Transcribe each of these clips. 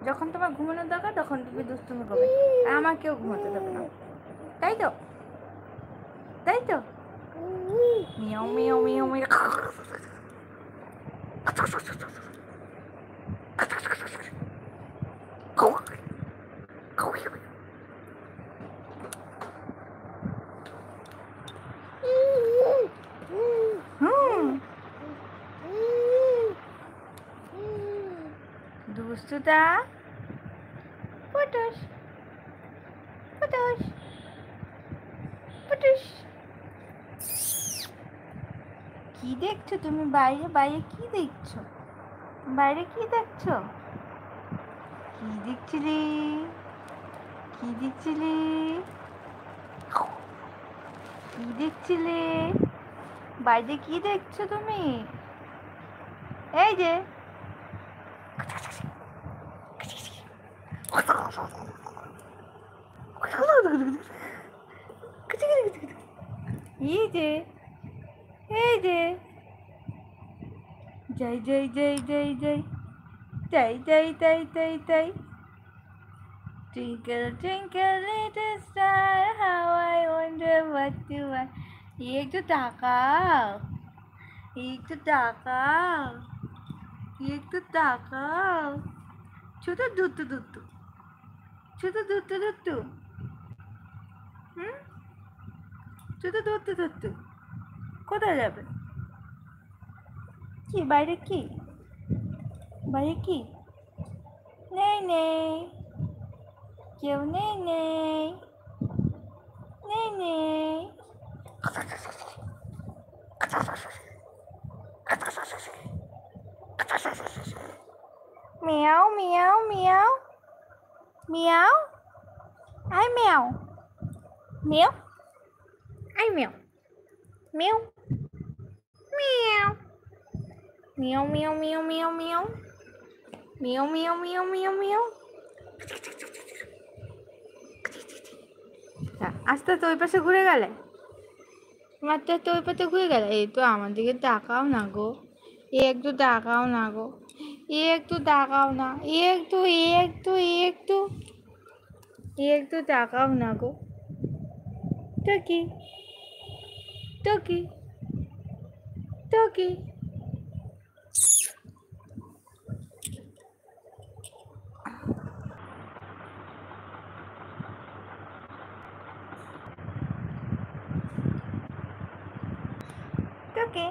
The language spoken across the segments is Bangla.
যখন তোমার ঘুমানোর দরকার তখন তুমি দুষ্টুমি করবে, আর আমাকেও ঘুমাতে দেবে না, তাই তো? তাই তো? মিয়াও মিয়াও মিয়াও মিয়াও। হুম, দুষ্টুটা পটুস পটুস পটুস। কি দেখছো তুমি বাইরে? বাইরে কি দেখছো? বাইরে কি দেখছো? কি দেখছিলি? কি দেখছিলি? কি দেখছিলে? বাইরে কি দেখছো তুমি? এই যে এই যে এই যে যাই যাই যাই যাই যাই যাই যাই যাই যাই যাই। Twinkle twinkle little star, how I wonder what you are. ये একটু তাকাও, একটু তাকাও, একটু তাকাও। ছোট দুট্টু দুট্টু, ছোট দুট্টু দুট্টু, হুম, ছোট দুট্টু দুট্টু, কোথায় যাবে? কি বাইরে কি? বাইরে কি? নেই নেই, কেউ নেই নেই, নেই নেই। মিয়াও মিয়াও মিয়াও মিয়াও, আই মিয়াও মিয়াও, আই মিয়াও মিয়াও মিয়াও মিয়াও মিয়াও মিয়াও মিয়াও মিয়াও মিয়াও মিয়াও মিয়াও মিয়াও মিয়াও। আস্তে আস্তে ওই পাশে ঘুরে গেলে, আস্তে আস্তে ওই পাশে ঘুরে গেলে। এই তো আমার দিকে তাকাও না গো, একটু তাকাও না গো, একটু তাকাও না, একটু একটু একটু একটু তাকাও না গো। টকি টকি টকি। টকি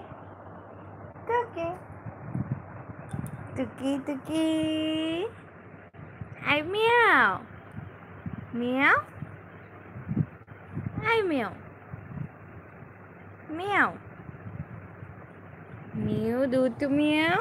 টকি টুকি টুকি। আই মিয়াও মিয়াও, আই মিয়াও মিয়াও মিয়াও দুটু মিয়াও।